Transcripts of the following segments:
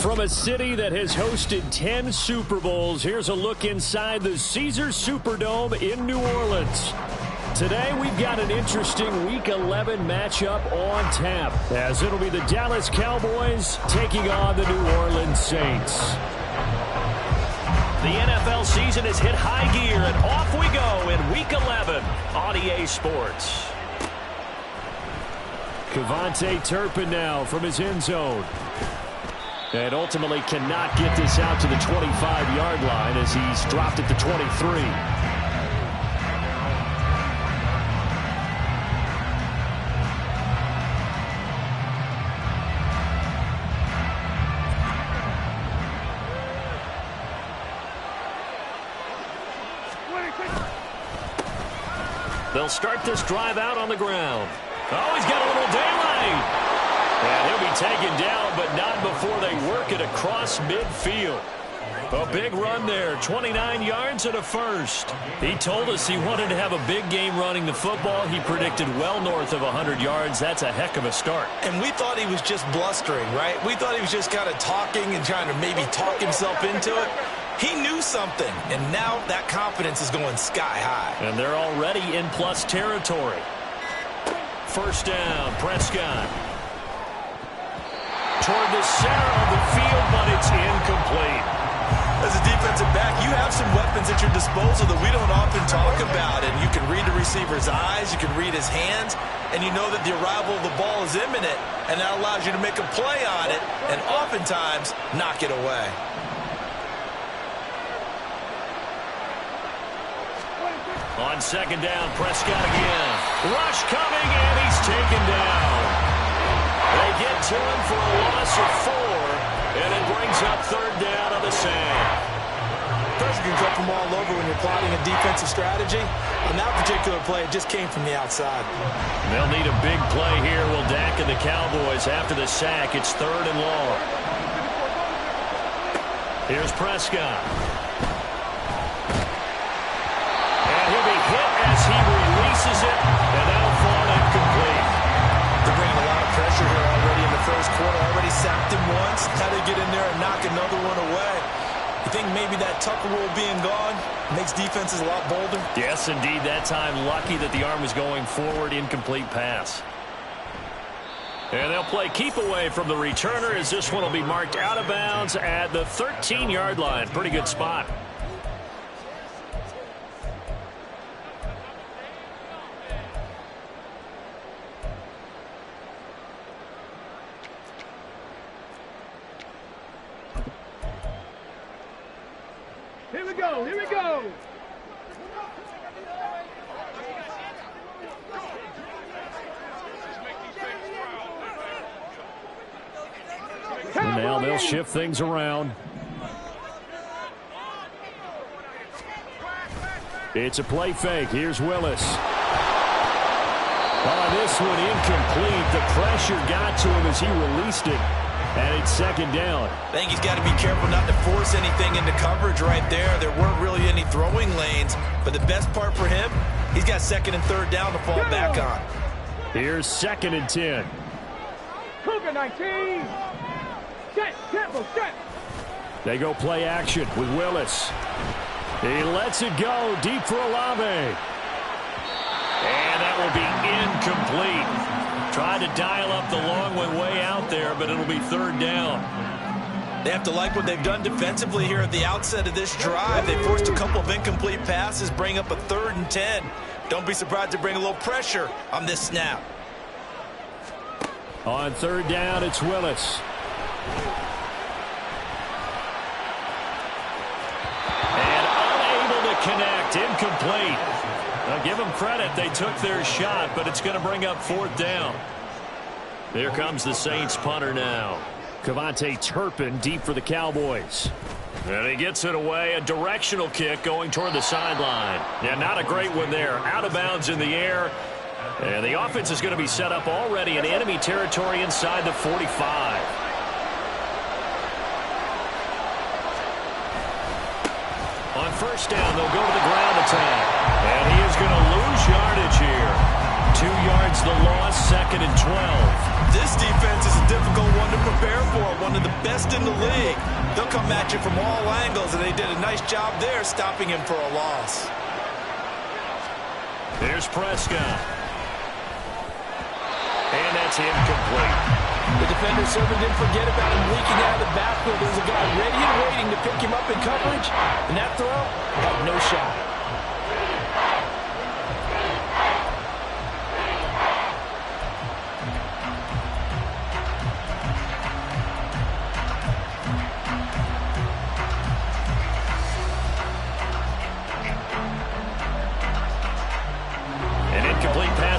From a city that has hosted 10 Super Bowls, here's a look inside the Caesars Superdome in New Orleans. Today, we've got an interesting Week 11 matchup on tap, as it'll be the Dallas Cowboys taking on the New Orleans Saints. The NFL season has hit high gear, and off we go in Week 11 on EA Sports. Kevontae Turpin now from his end zone. And ultimately cannot get this out to the 25-yard line as he's dropped at the 23. They'll start this drive out on the ground. Oh, he's got a little daylight. And he'll be taken down, but not before they work it across midfield. A big run there, 29 yards and a first. He told us he wanted to have a big game running the football. He predicted well north of 100 yards. That's a heck of a start. And we thought he was just blustering, right? We thought he was just kind of talking and trying to maybe talk himself into it. He knew something, and now that confidence is going sky high. And they're already in plus territory. First down, Prescott. Toward the center of the field, but it's incomplete. As a defensive back, you have some weapons at your disposal that we don't often talk about, and you can read the receiver's eyes, you can read his hands, and you know that the arrival of the ball is imminent, and that allows you to make a play on it, and oftentimes knock it away. On second down, Prescott again. Rush coming, and he's taken down. They get to him for a loss of 4, and it brings up third down on the sand. Pressure can come from all over when you're plotting a defensive strategy. On that particular play, it just came from the outside. They'll need a big play here, will Dak and the Cowboys after the sack. It's third and long. Here's Prescott. He'll be hit as he releases it, and that'll fall incomplete. They're bringing a lot of pressure here already in the first quarter. Already sacked him once. How to get in there and knock another one away. You think maybe that Tucker rule being gone makes defenses a lot bolder? Yes, indeed. That time, lucky that the arm was going forward. Incomplete pass. And they'll play keep away from the returner as this one will be marked out of bounds at the 13-yard line. Pretty good spot. Here we go, here we go. And now they'll shift things around. It's a play fake. Here's Willis. Oh, this one incomplete. The pressure got to him as he released it. And it's second down. I think he's got to be careful not to force anything into coverage right there. There weren't really any throwing lanes. But the best part for him, he's got second and third down to fall back on. Here's second and 10. Cougar 19. Set, tempo, set. They go play action with Willis. He lets it go deep for Olave. And that will be incomplete. Tried to dial up the long one way out there, but it'll be third down. They have to like what they've done defensively here at the outset of this drive. They forced a couple of incomplete passes, bring up a 3rd and 10. Don't be surprised to bring a little pressure on this snap. On third down, it's Willis. And unable to connect, incomplete. Now give them credit, they took their shot, but it's going to bring up 4th down. Here comes the Saints punter now. Kevontae Turpin deep for the Cowboys. And he gets it away, a directional kick going toward the sideline. Yeah, not a great one there. Out of bounds in the air. And the offense is going to be set up already in enemy territory inside the 45. On first down, they'll go to the ground attack. And he is going to lose yardage here. 2 yards the loss, 2nd and 12. This defense is a difficult one one to prepare for, one of the best in the league. They'll come at you from all angles, and they did a nice job there stopping him for a loss. Here's Prescott. And that's incomplete. The defender certainly didn't forget about him leaking out of the backfield. There's a guy ready and waiting to pick him up in coverage, and that throw had no shot.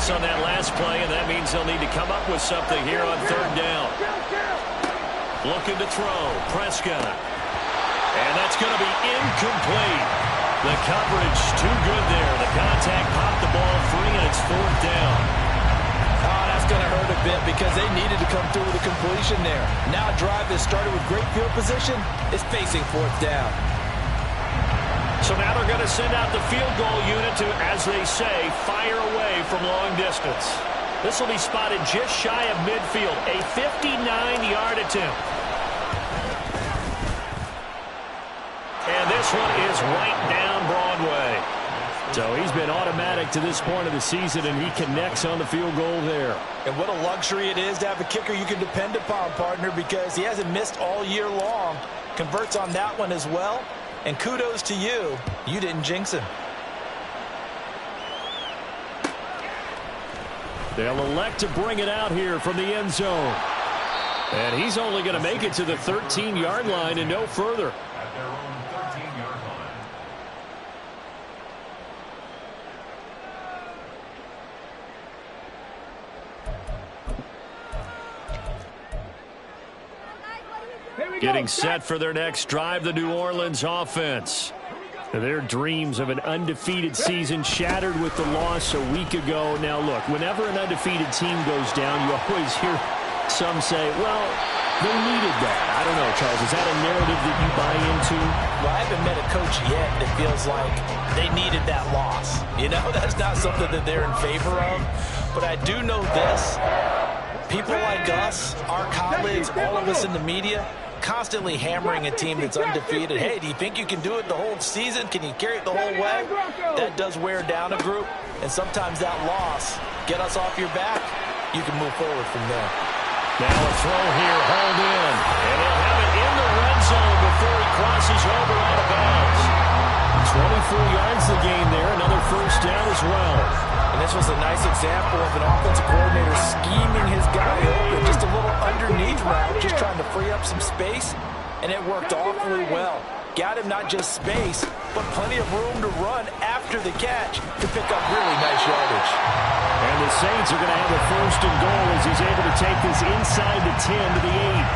On that last play, and that means they'll need to come up with something here on third down. Looking to throw. Prescott. And that's going to be incomplete. The coverage too good there. The contact popped the ball free, and it's fourth down. Oh, that's going to hurt a bit because they needed to come through with a completion there. Now a drive that started with great field position is facing fourth down. So now they're going to send out the field goal unit to, as they say, fire away from long distance. This will be spotted just shy of midfield, a 59-yard attempt. And this one is right down Broadway. So he's been automatic to this point of the season, and he connects on the field goal there. And what a luxury it is to have a kicker you can depend upon, partner, because he hasn't missed all year long. Converts on that one as well. And kudos to you. You didn't jinx him. They'll elect to bring it out here from the end zone. And he's only going to make it to the 13-yard line and no further. At their own 13-yard line. Getting set for their next drive, the New Orleans offense. Their dreams of an undefeated season shattered with the loss a week ago. Now, look, whenever an undefeated team goes down, you always hear some say, well, they needed that. I don't know, Charles. Is that a narrative that you buy into? Well, I haven't met a coach yet that feels like they needed that loss. You know, that's not something that they're in favor of. But I do know this. People like us, our colleagues, all of us in the media, constantly hammering a team that's undefeated. Hey, do you think you can do it the whole season? Can you carry it the whole way? That does wear down a group, and sometimes that loss, get us off your back, you can move forward from there. Now a throw here, hauled in. And he'll have it in the red zone before he crosses over out of bounds. 24 yards the gain there, another first down as well. And this was a nice example of an offensive coordinator scheming his guy open. Just a little underneath route, just trying to free up some space, and it worked awfully well. Got him not just space, but plenty of room to run after the catch to pick up really nice yardage. And the Saints are going to have a first and goal as he's able to take this inside the 10 to the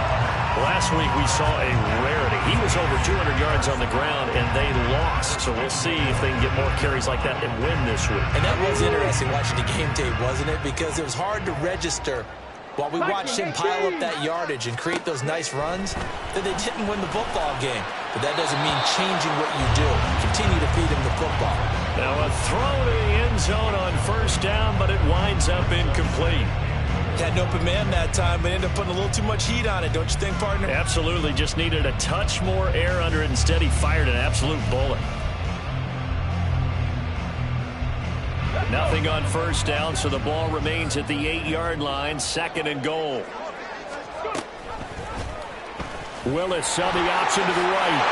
8. Last week we saw a rarity. He was over 200 yards on the ground, and they lost. So we'll see if they can get more carries like that and win this week. And that was interesting watching the game tape, wasn't it? Because it was hard to register while we watched him pile up that yardage and create those nice runs that they didn't win the football game. But that doesn't mean changing what you do. Continue to feed him the football. Now a throw to the end zone on first down, but it winds up incomplete. Had an open man that time, but ended up putting a little too much heat on it, don't you think, partner? Absolutely. Just needed a touch more air under it. Instead, he fired an absolute bullet. Nothing on first down, so the ball remains at the 8-yard line, second and goal. Willis on the option to the right.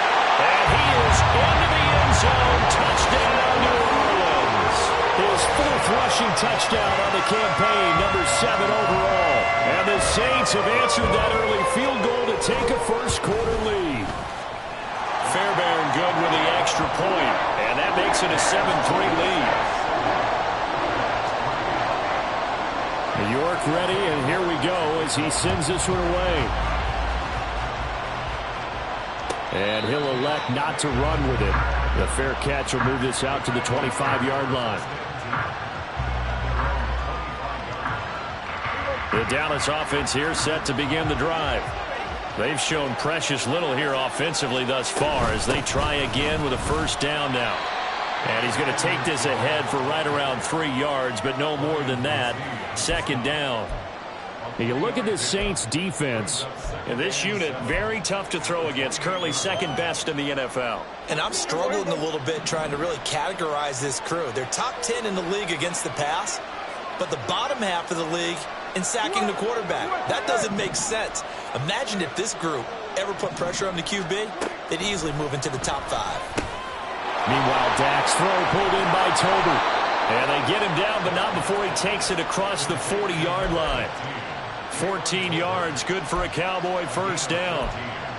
And he is into the end zone. Touchdown, New Orleans. His fourth rushing touchdown on the campaign, number 7 overall. And the Saints have answered that early field goal to take a first quarter lead. Fairbairn good with the extra point, and that makes it a 7-3 lead. New York ready, and here we go as he sends this one away. And he'll elect not to run with it. The fair catch will move this out to the 25-yard line. The Dallas offense here set to begin the drive. They've shown precious little here offensively thus far as they try again with a first down now. And he's going to take this ahead for right around 3 yards, but no more than that. Second down. You look at this Saints defense. And this unit, very tough to throw against. Currently second best in the NFL. And I'm struggling a little bit trying to really categorize this crew. They're top 10 in the league against the pass, but the bottom half of the league in sacking the quarterback. That doesn't make sense. Imagine if this group ever put pressure on the QB, they'd easily move into the top 5. Meanwhile, Dak's throw pulled in by Tolbert. And they get him down, but not before he takes it across the 40-yard line. 14 yards, good for a Cowboy first down.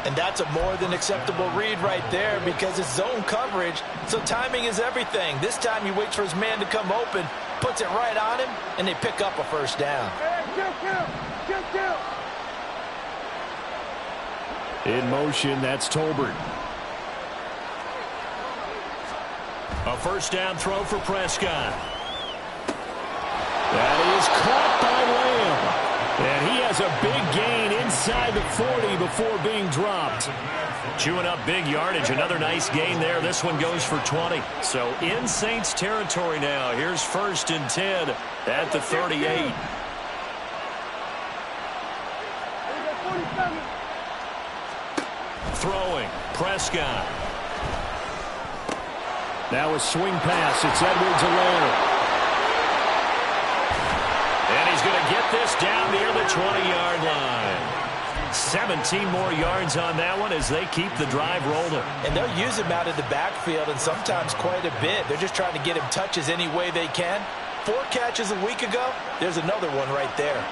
And that's a more than acceptable read right there because it's zone coverage, so timing is everything. This time he waits for his man to come open, puts it right on him, and they pick up a first down. In motion, that's Tolbert. A first down throw for Prescott. That is caught by Lamb. And he has a big gain inside the 40 before being dropped. Chewing up big yardage. Another nice gain there. This one goes for 20. So in Saints territory now. Here's 1st and 10 at the 38. Throwing. Prescott. Now a swing pass. It's Edwards-Helaire. And he's going to get this down near the 20-yard line. 17 more yards on that one as they keep the drive rolling. And they'll use him out of the backfield and sometimes quite a bit. They're just trying to get him touches any way they can. 4 catches a week ago. There's another one right there.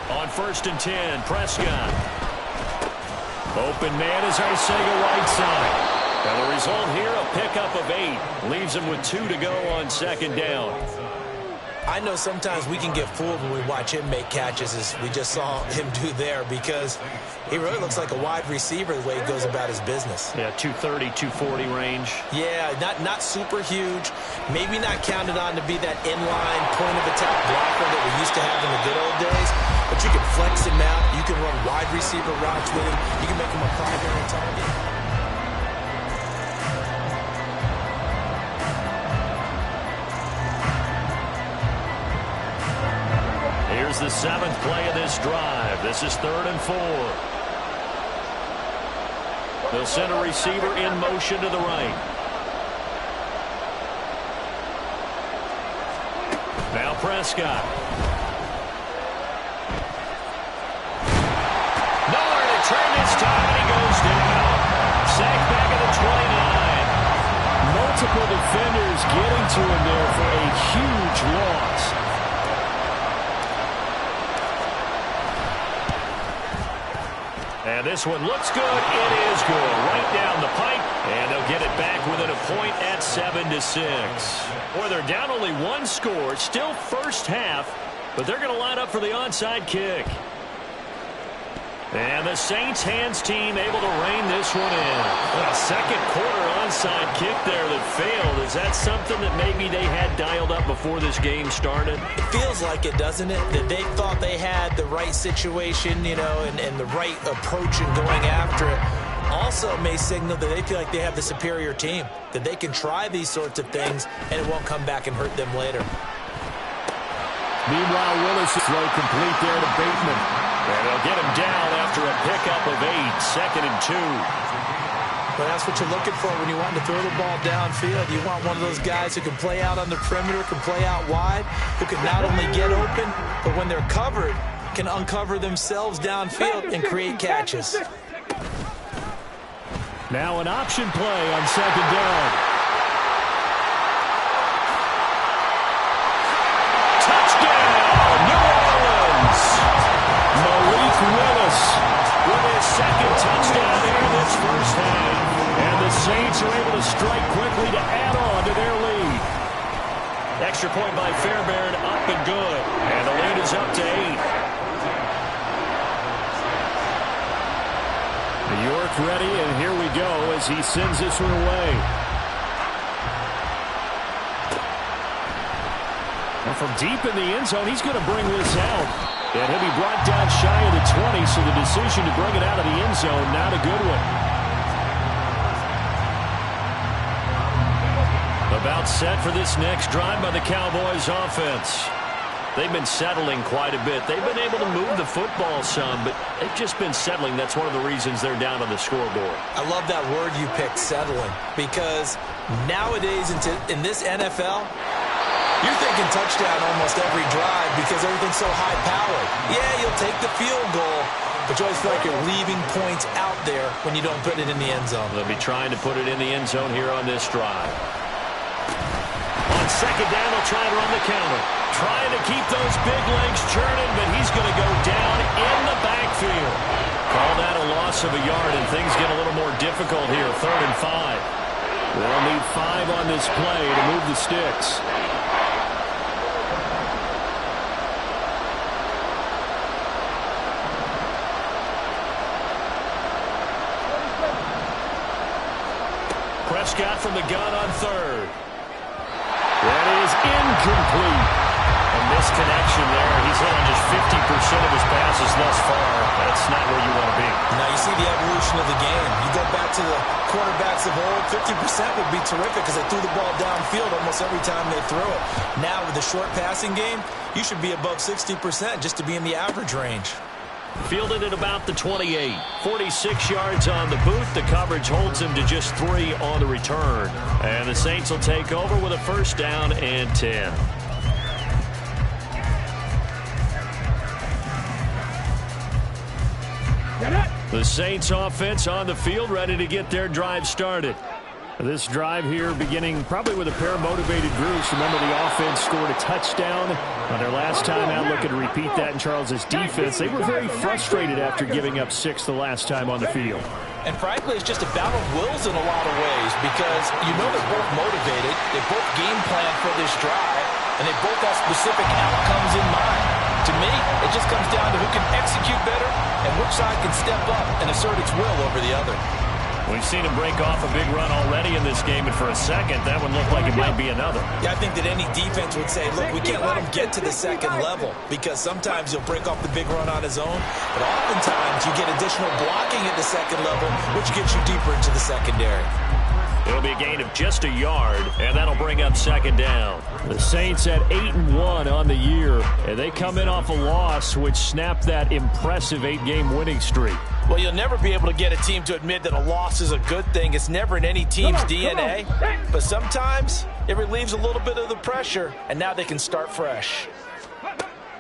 On 1st and 10, Prescott. Open man is Arcega-Whiteside. And the result here, a pickup of 8. Leaves him with 2 to go on 2nd down. I know sometimes we can get fooled when we watch him make catches, as we just saw him do there, because he really looks like a wide receiver the way he goes about his business. Yeah, 230, 240 range. Yeah, not super huge. Maybe not counted on to be that inline point-of-attack blocker that we used to have in the good old days. But you can flex him out. You can run wide receiver routes with him. You can make him a primary target. Here's the 7th play of this drive. This is 3rd and 4. They'll send a receiver in motion to the right. Now Prescott. Nowhere to turn this time, and he goes down. Sacked back at the 29. Multiple defenders getting to him there for a huge loss. And this one looks good. It is good. Right down the pipe. And they'll get it back within a point at 7-6. Boy, they're down only 1 score. Still first half. But they're going to line up for the onside kick. And the Saints hands team able to rein this one in. A second quarter onside kick there that failed. Is that something that maybe they had dialed up before this game started? It feels like it, doesn't it? That they thought they had the right situation, you know, and the right approach in going after it. Also may signal that they feel like they have the superior team, that they can try these sorts of things and it won't come back and hurt them later. Meanwhile, Willis' throw complete there to Bateman. And they'll get him down after a pickup of 8, 2nd and 2. Well, that's what you're looking for when you want to throw the ball downfield. You want one of those guys who can play out on the perimeter, can play out wide, who can not only get open, but when they're covered, can uncover themselves downfield and create catches. Now an option play on 2nd down. Willis with his 2nd touchdown here this first half. And the Saints are able to strike quickly to add on to their lead. Extra point by Fairbairn, up and good. And the lead is up to 8. York ready, and here we go as he sends this one away. From deep in the end zone, he's going to bring this out. And he'll be brought down shy of the 20, so the decision to bring it out of the end zone, not a good one. About set for this next drive by the Cowboys offense. They've been settling quite a bit. They've been able to move the football some, but they've just been settling. That's one of the reasons they're down on the scoreboard. I love that word you picked, settling, because nowadays in this NFL, you're thinking touchdown almost every drive because everything's so high-powered. Yeah, you'll take the field goal, but you always feel like you're leaving points out there when you don't put it in the end zone. They'll be trying to put it in the end zone here on this drive. On second down, they'll try and run the counter. Trying to keep those big legs churning, but he's going to go down in the backfield. Call that a loss of a yard, and things get a little more difficult here. 3rd and 5. They'll need 5 on this play to move the sticks. Prescott from the gun on 3rd. That is incomplete. A misconnection there. He's hit on just 50% of his passes thus far. That's not where you want to be. Now you see the evolution of the game. You go back to the quarterbacks of old, 50% would be terrific because they threw the ball downfield almost every time they threw it. Now with the short passing game, you should be above 60% just to be in the average range. Fielded at about the 28. 46 yards on the boot. The coverage holds him to just 3 on the return. And the Saints will take over with a 1st down and 10. The Saints offense on the field, ready to get their drive started. This drive here beginning probably with a pair of motivated groups. Remember, the offense scored a touchdown on their last time out. Looking to repeat that in Charles's defense. They were very frustrated after giving up 6 the last time on the field. And frankly, it's just a battle of wills in a lot of ways because you know they're both motivated. They both game plan for this drive, and they both have specific outcomes in mind. To me, it just comes down to who can execute better and which side can step up and assert its will over the other. We've seen him break off a big run already in this game, and for a second, that one looked like it might be another. Yeah, I think that any defense would say, look, we can't let him get to the second level because sometimes he'll break off the big run on his own, but oftentimes you get additional blocking at the second level, which gets you deeper into the secondary. It'll be a gain of just a yard, and that'll bring up 2nd down. The Saints at 8-1 on the year, and they come in off a loss, which snapped that impressive 8-game winning streak. Well, you'll never be able to get a team to admit that a loss is a good thing. It's never in any team's DNA. But sometimes it relieves a little bit of the pressure, and now they can start fresh.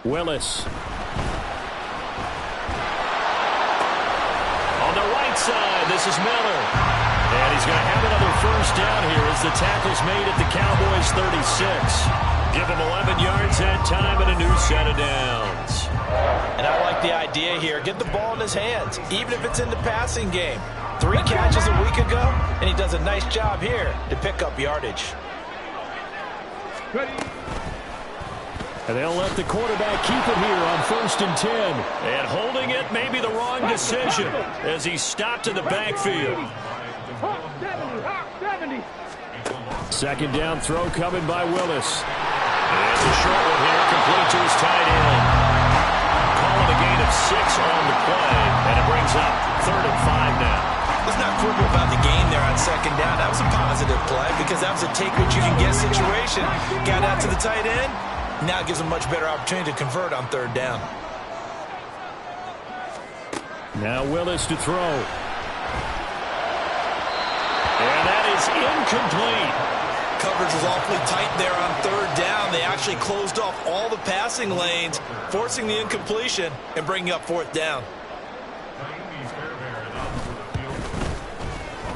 Willis. On the right side, this is Miller. And he's going to have another 1st down here as the tackle's made at the Cowboys' 36. Give him 11 yards that time and a new set of downs. And I like the idea here. Get the ball in his hands, even if it's in the passing game. 3 catches a week ago, and he does a nice job here to pick up yardage. And they'll let the quarterback keep it here on 1st and 10. And holding it may be the wrong decision as he stopped in the backfield. 2nd down throw coming by Willis. And it's a short one here, complete to his tight end. Calling a gain of 6 on the play, and it brings up 3rd and 5 now. Let's not quibble about the gain there on 2nd down. That was a positive play because that was a take-what-you-can-get situation. Got out to the tight end. Now it gives him a much better opportunity to convert on 3rd down. Now Willis to throw. And that is incomplete. Coverage was awfully tight there on 3rd down. They actually closed off all the passing lanes, forcing the incompletion and bringing up 4th down.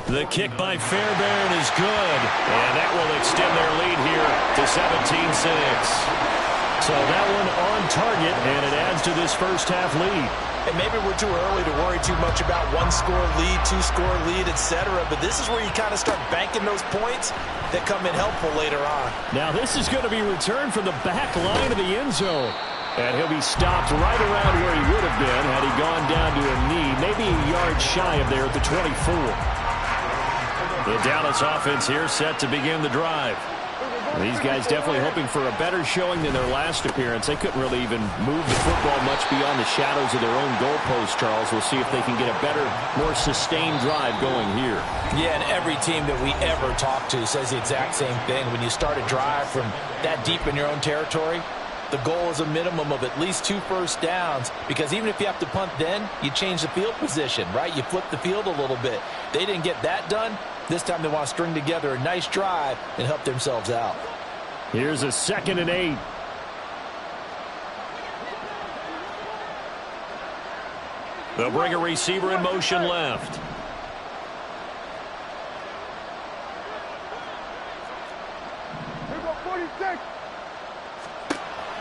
The kick by Fairbairn is good, and that will extend their lead here to 17-6. So that one on target, and it adds to this first half lead. And maybe we're too early to worry too much about 1-score lead, 2-score lead, etc. But this is where you kind of start banking those points that come in helpful later on. Now this is going to be returned from the back line of the end zone. And he'll be stopped right around where he would have been had he gone down to a knee, maybe a yard shy of there at the 24. The Dallas offense here set to begin the drive. These guys definitely hoping for a better showing than their last appearance. They couldn't really even move the football much beyond the shadows of their own goalpost, Charles. We'll see if they can get a better, more sustained drive going here. Yeah, and every team that we ever talk to says the exact same thing. When you start a drive from that deep in your own territory, the goal is a minimum of at least 2 first downs, because even if you have to punt then, you change the field position, right? You flip the field a little bit. They didn't get that done. This time they want to string together a nice drive and help themselves out. Here's a 2nd and 8. They'll bring a receiver in motion left.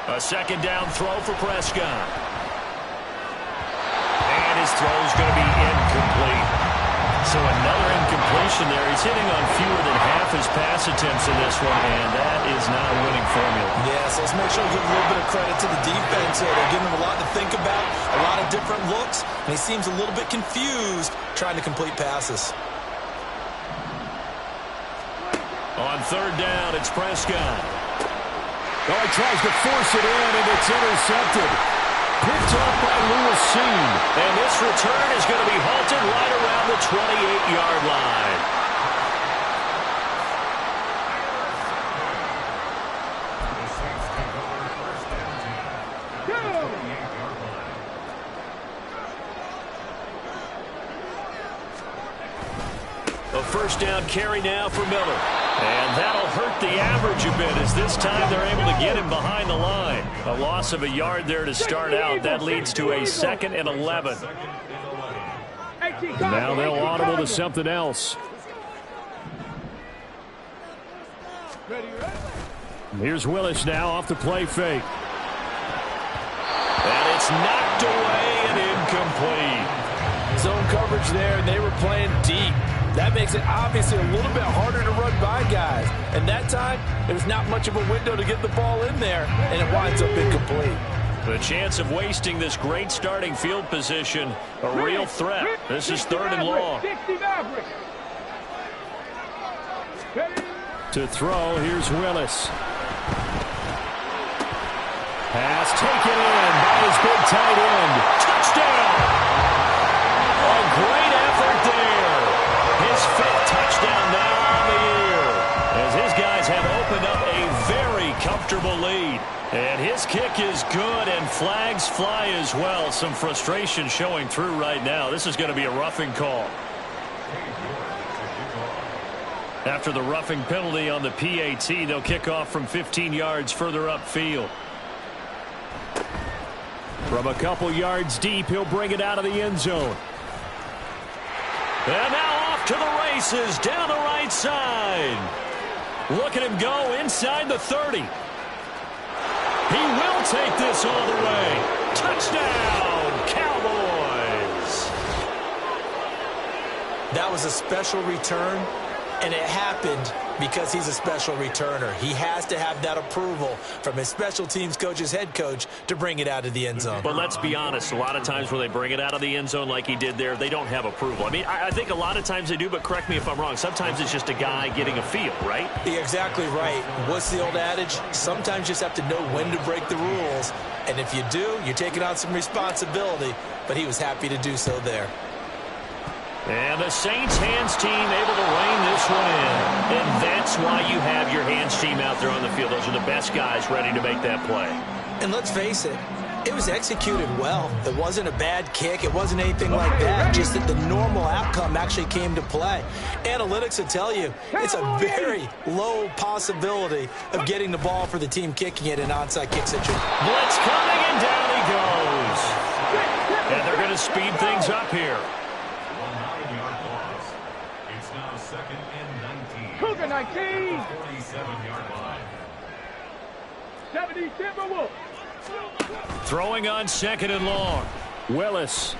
A 2nd down throw for Prescott. And his throw is going to be incomplete. So another incompletion there. He's hitting on fewer than half his pass attempts in this one, and that is not a winning formula. Yes, let's make sure we give a little bit of credit to the defense here. They're giving him a lot to think about, a lot of different looks, and he seems a little bit confused trying to complete passes. On 3rd down, it's Prescott. Oh, he tries to force it in, and it's intercepted. Picked up by Lewis Seen. And this return is going to be halted right around the 28-yard line. A 1st down carry now for Miller. And that'll hurt the average a bit, as this time they're able to get him behind the line. A loss of a yard there to start out. That leads to a 2nd and 11. Now they'll audible to something else. Here's Willis now off the play fake. And it's knocked away and incomplete. Zone coverage there, and they were playing deep. That makes it obviously a little bit harder to run by guys. And that time, there was not much of a window to get the ball in there, and it winds up incomplete. The chance of wasting this great starting field position, a real threat. This is 3rd and long. To throw, here's Willis. Pass taken in by his big tight end. Touchdown! A great effort there. His 5th touchdown now on the year, as his guys have opened up a very comfortable lead. And his kick is good, and flags fly as well. Some frustration showing through right now. This is going to be a roughing call. After the roughing penalty on the PAT, they'll kick off from 15 yards further upfield. From a couple yards deep, he'll bring it out of the end zone. And now off to the races down the right side. Look at him go inside the 30. He will take this all the way. Touchdown, Cowboys. That was a special return, and it happened because he's a special returner. He has to have that approval from his special teams coach's head coach to bring it out of the end zone. But let's be honest, a lot of times when they bring it out of the end zone like he did there, they don't have approval. I mean, I think a lot of times they do, but correct me if I'm wrong. Sometimes it's just a guy getting a feel, right? You're exactly right. What's the old adage? Sometimes you just have to know when to break the rules. And if you do, you're taking on some responsibility. But he was happy to do so there. And the Saints hands team able to rein this one in. And that's why you have your hands team out there on the field. Those are the best guys ready to make that play. And let's face it, it was executed well. It wasn't a bad kick. It wasn't anything like that. Just that the normal outcome actually came to play. Analytics will tell you it's a very low possibility of getting the ball for the team kicking it in an onside kick situation. Blitz coming, and down he goes. And they're going to speed things up here. Cougar 19. 47-yard line. 70 Timberwolves. Throwing on 2nd and long. Willis.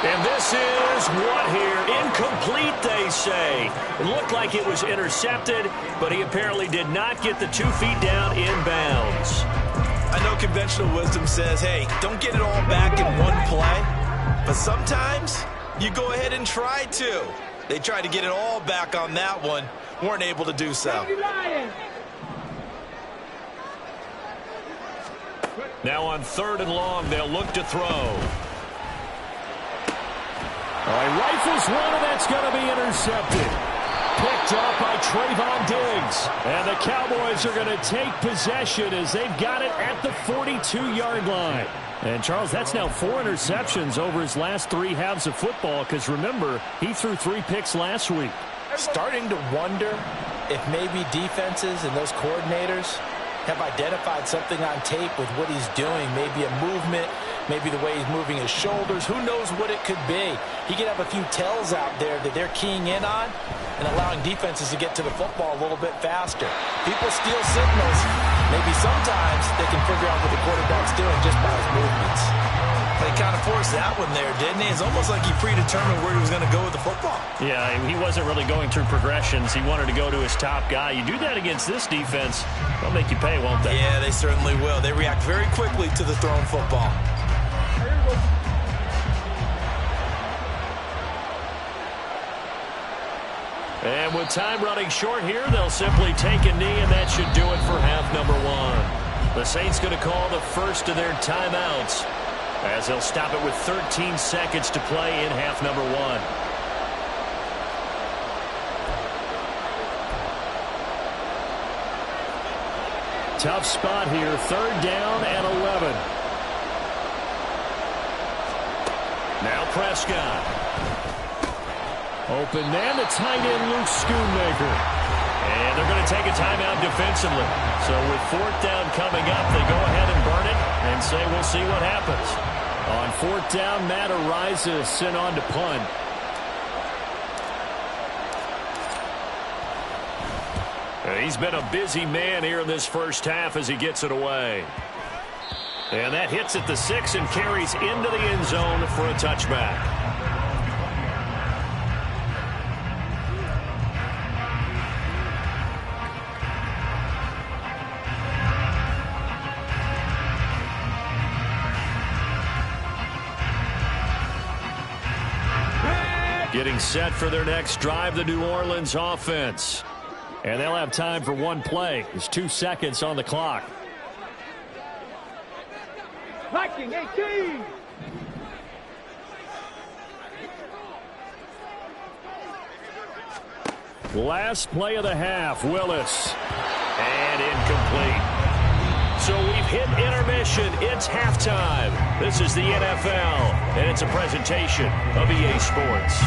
And this is what here? Incomplete, they say. It looked like it was intercepted, but he apparently did not get the 2 feet down in bounds. I know conventional wisdom says, hey, don't get it all back in one play. But sometimes you go ahead and try to. They tried to get it all back on that one. Weren't able to do so. Now on 3rd and long, they'll look to throw. He rifles one, and that's going to be intercepted. Picked up by Trayvon Diggs. And the Cowboys are going to take possession as they've got it at the 42-yard line. And, Charles, that's now 4 interceptions over his last 3 halves of football because, remember, he threw 3 picks last week. Starting to wonder if maybe defenses and those coordinators have identified something on tape with what he's doing. Maybe a movement, maybe the way he's moving his shoulders. Who knows what it could be? He could have a few tells out there that they're keying in on and allowing defenses to get to the football a little bit faster. People steal signals. Maybe sometimes they can figure out what the quarterback's doing just by his movements. They kind of forced that one there, didn't he? It's almost like he predetermined where he was going to go with the football. Yeah, he wasn't really going through progressions. He wanted to go to his top guy. You do that against this defense, they'll make you pay, won't they? Yeah, they certainly will. They react very quickly to the thrown football. And with time running short here, they'll simply take a knee, and that should do it for half number 1. The Saints going to call the first of their timeouts, as they'll stop it with 13 seconds to play in half number 1. Tough spot here. 3rd down and 11. Now Prescott. Open man, the tight end, Luke Schoonmaker. And they're going to take a timeout defensively. So with 4th down coming up, they go ahead and burn it and say we'll see what happens. On 4th down, Matt Ariza sent on to punt. He's been a busy man here in this first half as he gets it away. And that hits at the 6 and carries into the end zone for a touchback. Getting set for their next drive, the New Orleans offense. And they'll have time for one play. There's 2 seconds on the clock. Viking 18. Last play of the half, Willis. And incomplete. So we've hit intermission. It's halftime. This is the NFL, and it's a presentation of EA Sports.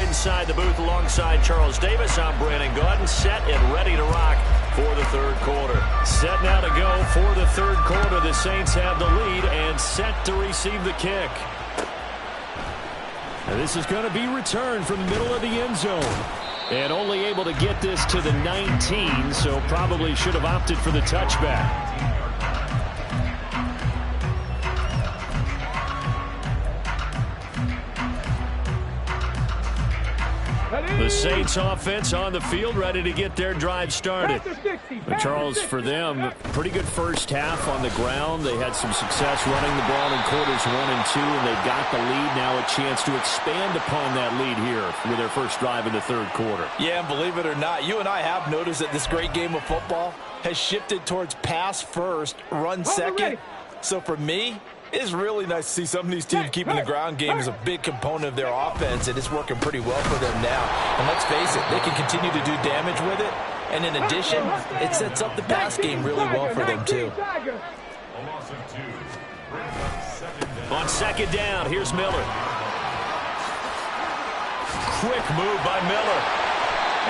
Inside the booth alongside Charles Davis, I'm Brandon Gaudin, set and ready to rock for the 3rd quarter. Set now to go for the 3rd quarter. The Saints have the lead and set to receive the kick. And this is going to be returned from the middle of the end zone. And only able to get this to the 19, so probably should have opted for the touchback. The Saints offense on the field, ready to get their drive started. But Charles, for them, pretty good first half on the ground. They had some success running the ball in quarters 1 and 2, and they've got the lead. Now a chance to expand upon that lead here with their first drive in the 3rd quarter. Yeah, and believe it or not, you and I have noticed that this great game of football has shifted towards pass first, run second. So for me, it's really nice to see some of these teams keeping the ground game as a big component of their offense, and it's working pretty well for them now. And let's face it, they can continue to do damage with it. And in addition, it sets up the pass game really well for them, too. On 2nd down, here's Miller. Quick move by Miller.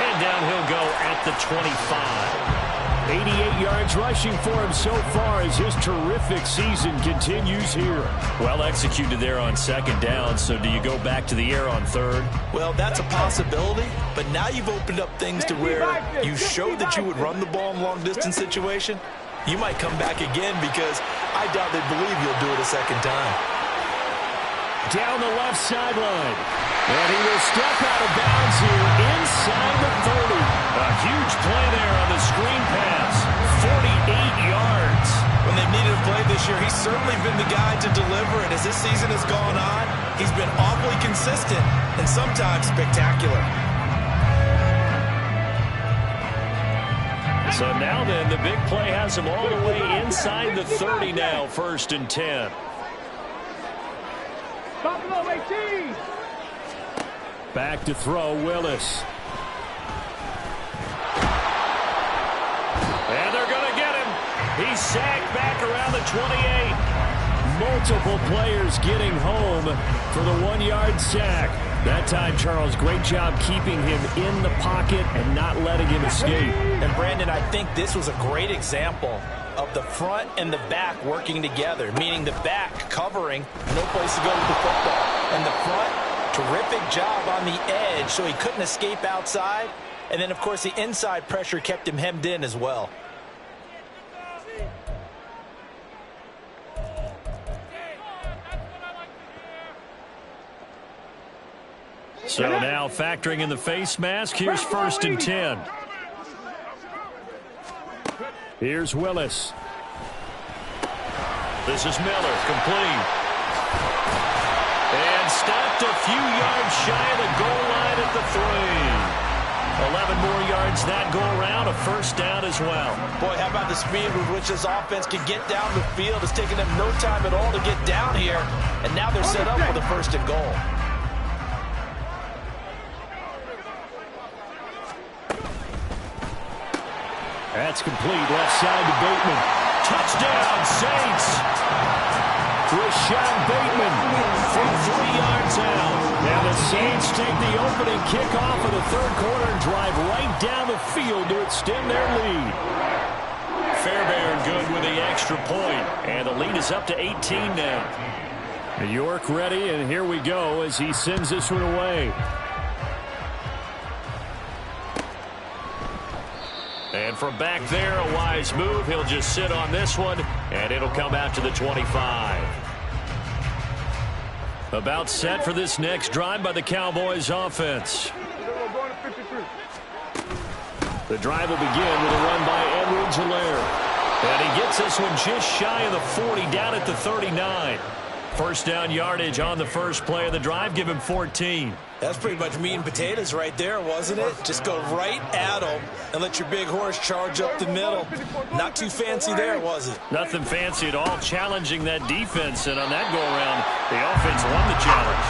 And down he'll go at the 25. 88 yards rushing for him so far as his terrific season continues here. Well executed there on 2nd down, so do you go back to the air on 3rd? Well, that's a possibility, but now you've opened up things to where you showed that you would run the ball in long-distance situation. You might come back again because I I doubt they believe you'll do it a second time. Down the left sideline. And he will step out of bounds here inside the 30. A huge play there on the screen pass. 48 yards. When they've needed a play this year, he's certainly been the guy to deliver it. As this season has gone on, he's been awfully consistent and sometimes spectacular. So now then, the big play has him all the way inside the 30 now, 1st and 10. Buffalo 18. Back to throw, Willis. And they're going to get him. He's sacked back around the 28. Multiple players getting home for the 1-yard sack. That time, Charles, great job keeping him in the pocket and not letting him escape. And, Brandon, I think this was a great example of the front and the back working together, meaning the back covering, no place to go with the football. And the front, terrific job on the edge so he couldn't escape outside. And then, of course, the inside pressure kept him hemmed in as well. So now factoring in the face mask, here's 1st and 10. Here's Willis. This is Miller, complete. And stopped a few yards shy of the goal line at the 3. 11 more yards that go around, a 1st down as well. Boy, how about the speed with which this offense can get down the field? It's taken them no time at all to get down here, and now they're set up for the 1st and goal. That's complete, left side to Bateman. Touchdown, Saints! Rashad Bateman From 3 yards out. And the Saints take the opening kickoff of the 3rd quarter and drive right down the field to extend their lead. Fairbairn good with the extra point, and the lead is up to 18 now. York ready, and here we go as he sends this one away. And from back there, a wise move. He'll just sit on this one, and it'll come out to the 25. About set for this next drive by the Cowboys offense. The drive will begin with a run by Edwards-Helaire. And he gets this one just shy of the 40, down at the 39. 1st down yardage on the first play of the drive. Give him 14. That's pretty much meat and potatoes right there, wasn't it? Just go right at them and let your big horse charge up the middle. Not too fancy there, was it? Nothing fancy at all, challenging that defense. And on that go-around, the offense won the challenge.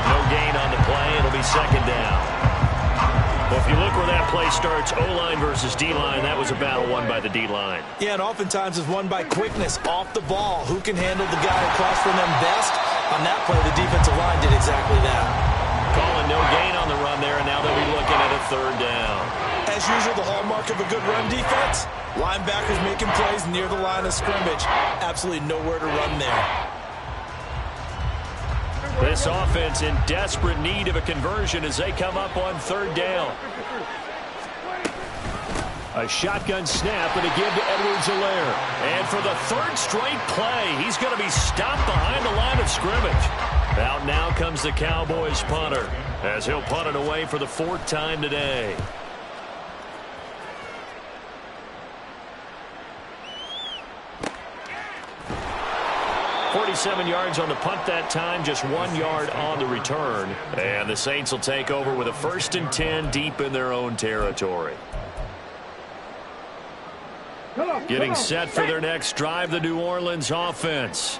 No gain on the play. It'll be 2nd down. Well, if you look where that play starts, O-line versus D-line, that was a battle won by the D-line. Yeah, and oftentimes it's won by quickness off the ball. Who can handle the guy across from them best? On that play, the defensive line did exactly that. Calling no gain on the run there, and now they'll be looking at a 3rd down. As usual, the hallmark of a good run defense, linebackers making plays near the line of scrimmage. Absolutely nowhere to run there. This offense in desperate need of a conversion as they come up on 3rd down. A shotgun snap and a give to Edwards-Helaire. And for the 3rd straight play, he's going to be stopped behind the line of scrimmage. Out now comes the Cowboys punter as he'll punt it away for the 4th time today. .47 yards on the punt that time, just 1 yard on the return. And the Saints will take over with a 1st and 10 deep in their own territory. Getting set for their next drive, the New Orleans offense.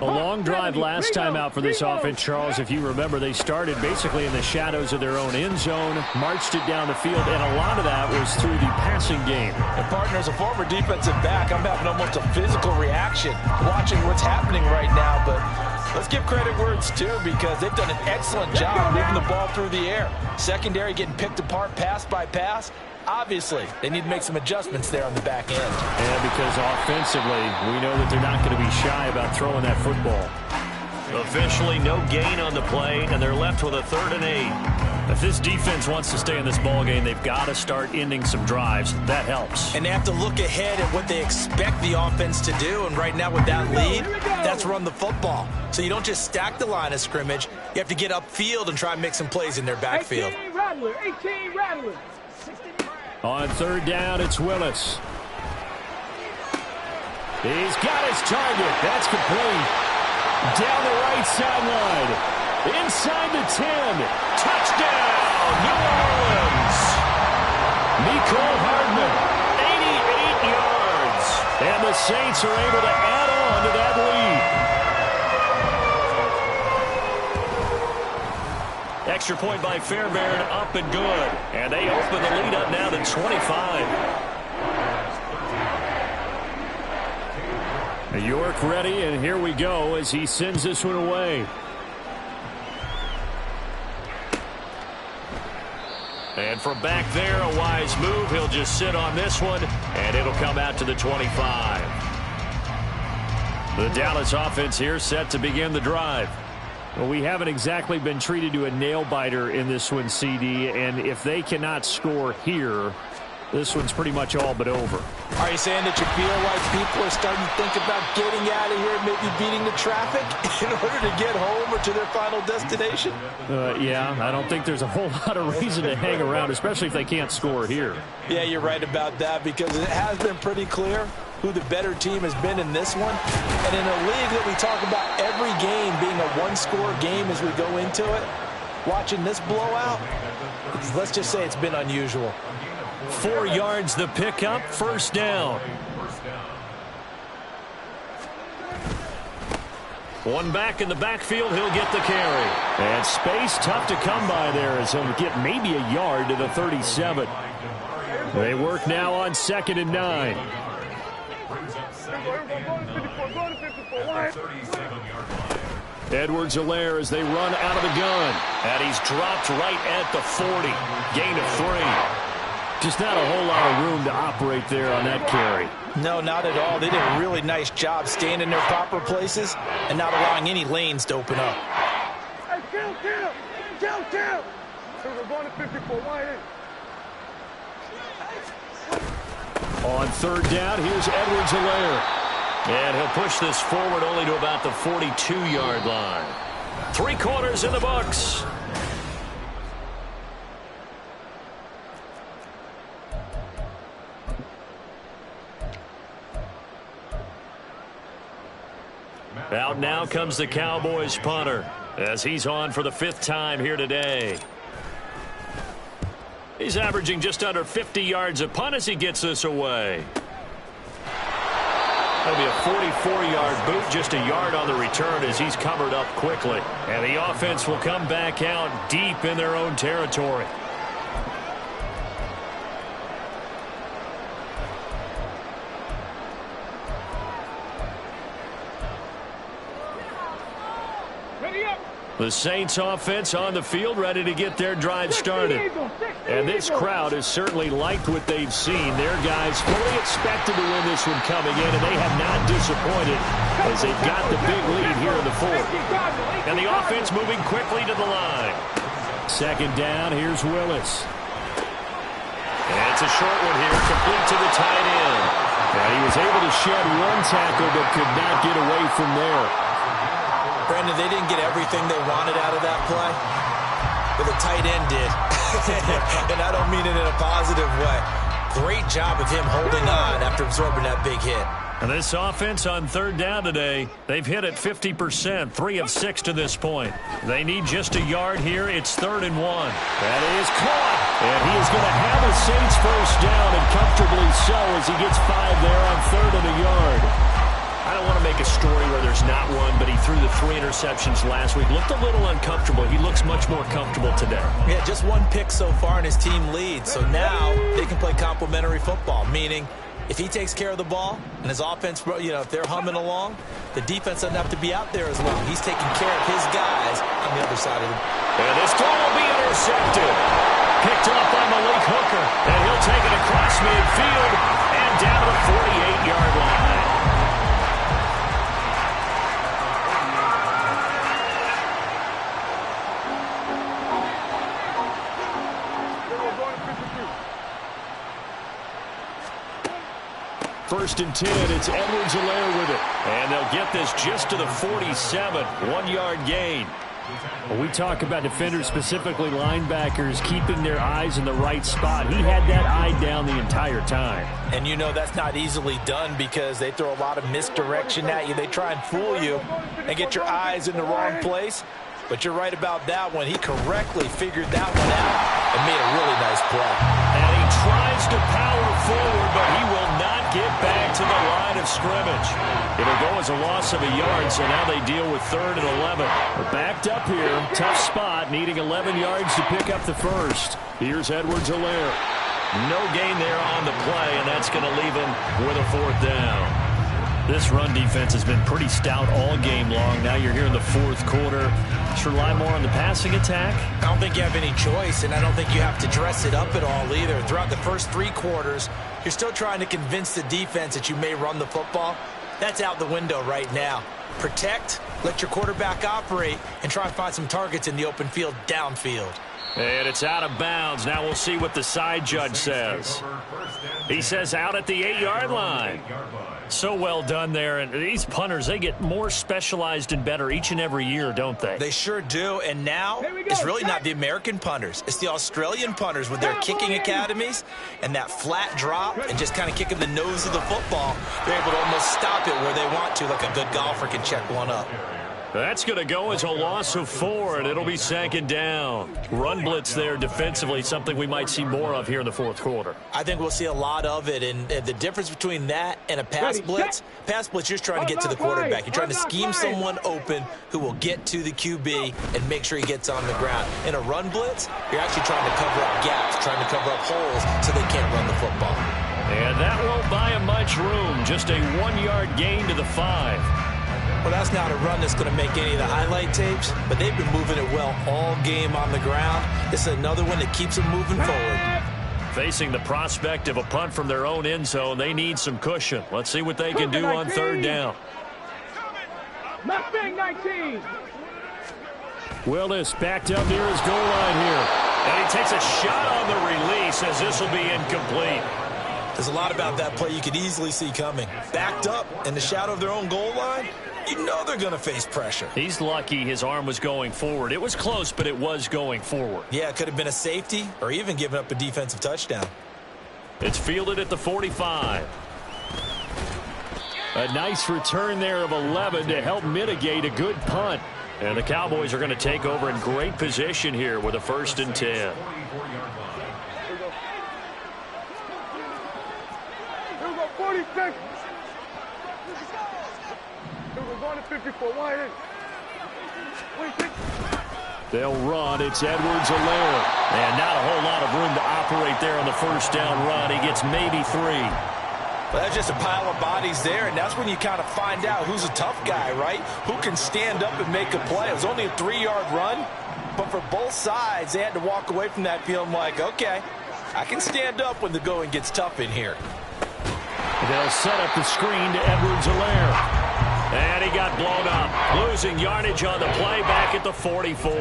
A long drive last time out for this offense, Charles. If you remember, they started basically in the shadows of their own end zone, marched it down the field, and a lot of that was through the passing game. And, partner, as a former defensive back, I'm having almost a physical reaction watching what's happening right now. But let's give credit where it's due because they've done an excellent job moving the ball through the air. Secondary getting picked apart pass by pass. Obviously, they need to make some adjustments there on the back end. And because offensively, we know that they're not going to be shy about throwing that football. Officially no gain on the play, and they're left with a 3rd and 8. If this defense wants to stay in this ballgame, they've got to start ending some drives. That helps. And they have to look ahead at what they expect the offense to do. And right now with that lead, that's run the football. So you don't just stack the line of scrimmage. You have to get upfield and try and make some plays in their backfield. 18 Rattler, 18 Rattler. On 3rd down, it's Willis. He's got his target. That's complete. Down the right sideline. Inside the 10. Touchdown, New Orleans. Mecole Hardman, 88 yards. And the Saints are able to add on to that lead. Extra point by Fairbairn, up and good. And they open the lead up now to 25. York ready, and here we go as he sends this one away. And from back there, a wise move. He'll just sit on this one, and it'll come out to the 25. The Dallas offense here set to begin the drive. Well, we haven't exactly been treated to a nail-biter in this one, CD, and if they cannot score here, this one's pretty much all but over. Are you saying that you feel like people are starting to think about getting out of here, maybe beating the traffic in order to get home or to their final destination? Yeah, I don't think there's a whole lot of reason to hang around, especially if they can't score here. Yeah, you're right about that because it has been pretty clear who the better team has been in this one. And in a league that we talk about every game being a one-score game as we go into it, watching this blowout, let's just say it's been unusual. 4 yards the pickup, 1st down. One back in the backfield, he'll get the carry. And space tough to come by there as he'll get maybe a yard to the 37. They work now on 2nd and 9. Edwards-Helaire as they run out of the gun. And he's dropped right at the 40. Gain of 3. Just not a whole lot of room to operate there on that carry. No, not at all. They did a really nice job staying in their proper places and not allowing any lanes to open up. Hey, kill. We're going to 54. On 3rd down, here's Edwards-Helaire. And he'll push this forward only to about the 42-yard line. 3 quarters in the books. Out now comes the Cowboys punter as he's on for the 5th time here today. He's averaging just under 50 yards a punt as he gets this away. That'll be a 44-yard boot, just a yard on the return as he's covered up quickly. And the offense will come back out deep in their own territory. The Saints offense on the field ready to get their drive started. And this crowd has certainly liked what they've seen. Their guys fully expected to win this one coming in, and they have not disappointed as they've got the big lead here in the 4th. And the offense moving quickly to the line. 2nd down, here's Willis. And it's a short one here, complete to the tight end. And he was able to shed one tackle but could not get away from there. Brandon, they didn't get everything they wanted out of that play, but the tight end did. And I don't mean it in a positive way. Great job of him holding on after absorbing that big hit. And this offense on 3rd down today, they've hit at 50%, 3 of 6 to this point. They need just a yard here. It's 3rd and 1. That is caught. And he is going to have a Saints 1st down, and comfortably so as he gets 5 there on 3rd and a yard. I don't want to make a story where there's not one, but he threw the 3 interceptions last week. Looked a little uncomfortable. He looks much more comfortable today. Yeah, just 1 pick so far and his team leads. So now they can play complementary football, meaning if he takes care of the ball and his offense, if they're humming along, the defense doesn't have to be out there as long. He's taking care of his guys on the other side of the And this throw will be intercepted. Picked off by Malik Hooker. And he'll take it across midfield and down to the 48-yard line. first and 10. It's Edwards-Helaire with it. And they'll get this just to the 47. 1-yard gain. Well, we talk about defenders, specifically linebackers, keeping their eyes in the right spot. He had that eye down the entire time. And you know that's not easily done because they throw a lot of misdirection at you. They try and fool you and get your eyes in the wrong place. But you're right about that one. He correctly figured that one out and made a really nice play. And he tries to power forward, but he will not get back to the line of scrimmage. It'll go as a loss of a yard, so now they deal with 3rd and 11. We're backed up here. Tough spot, needing 11 yards to pick up the first. Here's Edwards-Helaire. No gain there on the play, and that's going to leave him with a 4th down. This run defense has been pretty stout all game long. Now you're here in the 4th quarter. Let's rely more on the passing attack. I don't think you have any choice, and I don't think you have to dress it up at all either. Throughout the first 3 quarters, you're still trying to convince the defense that you may run the football. That's out the window right now. Protect, let your quarterback operate, and try and find some targets in the open field downfield. And it's out of bounds. Now we'll see what the side judge says. He says out at the 8-yard line. So well done there. And these punters, they get more specialized and better each and every year, don't they? They sure do. And now it's really not the American punters. It's the Australian punters with their kicking academies and that flat drop and just kind of kicking the nose of the football. They're able to almost stop it where they want to, like a good golfer can check one up. That's going to go as a loss of 4, and it'll be 2nd down. Run blitz there defensively, something we might see more of here in the 4th quarter. I think we'll see a lot of it, and the difference between that and a pass blitz, you're just trying to get to the quarterback. You're trying to scheme someone open who will get to the QB and make sure he gets on the ground. In a run blitz, you're actually trying to cover up gaps, trying to cover up holes so they can't run the football. And that won't buy him much room. Just a 1-yard gain to the 5. Well, that's not a run that's going to make any of the highlight tapes, but they've been moving it well all game on the ground. This is another one that keeps them moving forward. Facing the prospect of a punt from their own end zone, they need some cushion. Let's see what they can do on 3rd down. Mustang 19. Willis backed up near his goal line here. And he takes a shot on the release as this will be incomplete. There's a lot about that play you could easily see coming. Backed up in the shadow of their own goal line, you know they're going to face pressure. He's lucky his arm was going forward. It was close, but it was going forward. Yeah, it could have been a safety or even given up a defensive touchdown. It's fielded at the 45. A nice return there of 11 to help mitigate a good punt. And the Cowboys are going to take over in great position here with a 1st and 10. Here we go, 46. We're going to 54. Wide in. 26. They'll run. It's Edwards-Helaire. And not a whole lot of room to operate there on the 1st down run. He gets maybe 3. Well, that's just a pile of bodies there, and that's when you kind of find out who's a tough guy, right? Who can stand up and make a play. It was only a 3-yard run, but for both sides, they had to walk away from that feeling like, okay, I can stand up when the going gets tough in here. They'll set up the screen to Edwards-Helaire. And he got blown up, losing yardage on the play back at the 44.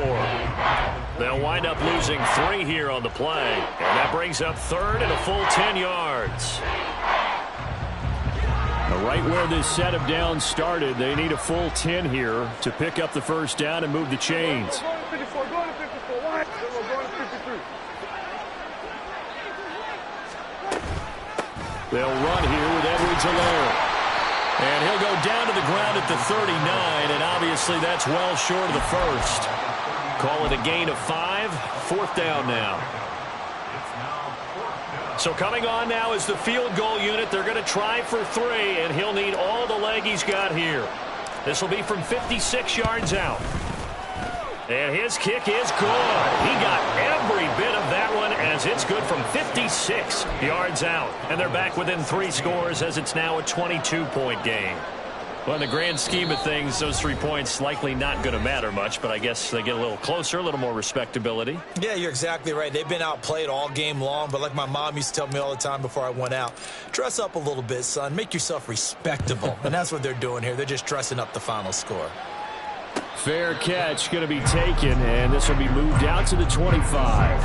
They'll wind up losing 3 here on the play, and that brings up 3rd and a full 10 yards. Right where this set of downs started, they need a full 10 here to pick up the 1st down and move the chains. Going to 54. Going to 54. Wide. We're going to 53. They'll run here with Edwards-Helaire. And he'll go down to the ground at the 39, and obviously that's well short of the 1st. Call it a gain of 5, 4th down now. So coming on now is the field goal unit. They're going to try for 3, and he'll need all the leg he's got here. This will be from 56 yards out. And his kick is good. He got every bit of that one as it's good from 56 yards out. And they're back within 3 scores as it's now a 22-point game. Well, in the grand scheme of things, those 3 points likely not going to matter much, but I guess they get a little closer, a little more respectability. Yeah, you're exactly right. They've been outplayed all game long, but like my mom used to tell me all the time before I went out, dress up a little bit, son. Make yourself respectable. And that's what they're doing here. They're just dressing up the final score. Fair catch going to be taken, and this will be moved out to the 25.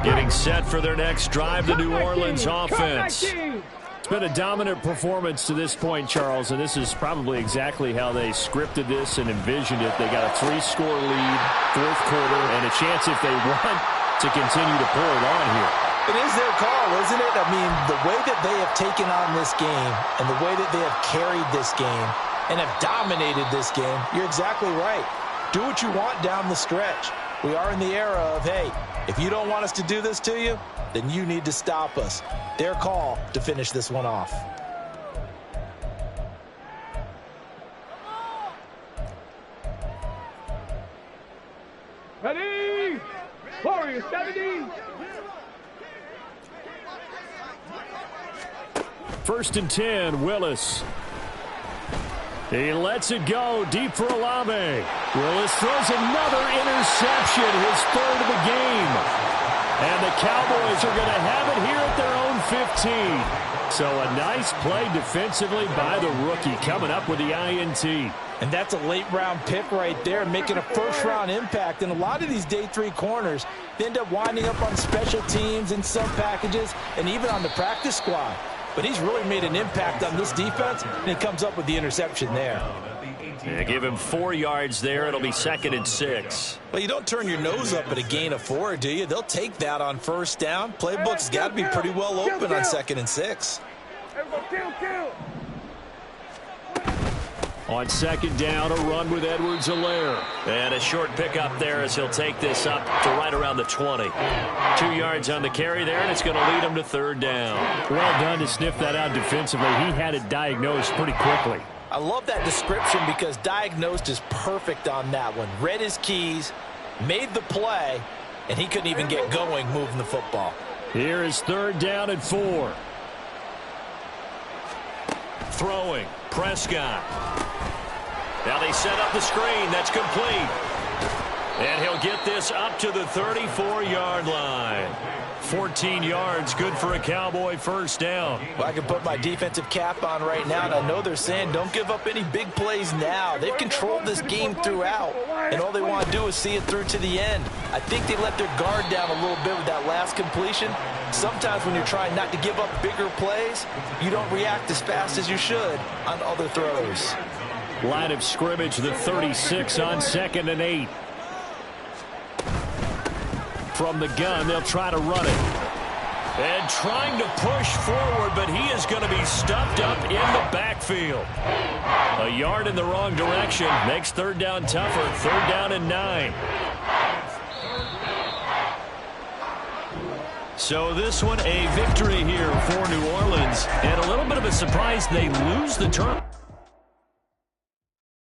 Getting set for their next drive, the New Orleans offense. It's been a dominant performance to this point, Charles, and this is probably exactly how they scripted this and envisioned it. They got a 3-score lead, fourth quarter, and a chance if they want to continue to pour it on here. It is their call, isn't it? I mean, the way that they have taken on this game and the way that they have carried this game and have dominated this game, you're exactly right. Do what you want down the stretch. We are in the era of, hey, if you don't want us to do this to you, then you need to stop us. Their call to finish this one off. Ready? Warriors 70. First and 10, Willis. He lets it go deep for Olave. Willis throws another interception, his third of the game. And the Cowboys are going to have it here at their own 15. So a nice play defensively by the rookie coming up with the INT. And that's a late-round pick right there, making a first-round impact. And a lot of these day 3 corners end up winding up on special teams and sub packages and even on the practice squad. But he's really made an impact on this defense, and he comes up with the interception there. Yeah, give him 4 yards there. It'll be 2nd and 6. Well, you don't turn your nose up at a gain of 4, do you? They'll take that on first down. Playbook's got to be pretty well open on 2nd and 6. Kill. On 2nd down, a run with Edwards-Helaire. And a short pickup there as he'll take this up to right around the 20. 2 yards on the carry there, and it's going to lead him to 3rd down. Well done to sniff that out defensively. He had it diagnosed pretty quickly. I love that description because diagnosed is perfect on that one. Read his keys, made the play, and he couldn't even get going moving the football. Here is 3rd down and 4. Throwing, Prescott. Now they set up the screen. That's complete. And he'll get this up to the 34-yard line. 14 yards, good for a Cowboy first down. Well, I can put my defensive cap on right now, and I know they're saying don't give up any big plays now. They've controlled this game throughout, and all they want to do is see it through to the end. I think they let their guard down a little bit with that last completion. Sometimes when you're trying not to give up bigger plays, you don't react as fast as you should on other throws. Line of scrimmage, the 36 on 2nd and 8. From the gun, they'll try to run it. And trying to push forward, but he is going to be stuffed up in the backfield. A yard in the wrong direction makes 3rd down tougher. 3rd down and 9. So this one a victory here for New Orleans. And a little bit of a surprise, they lose the turn.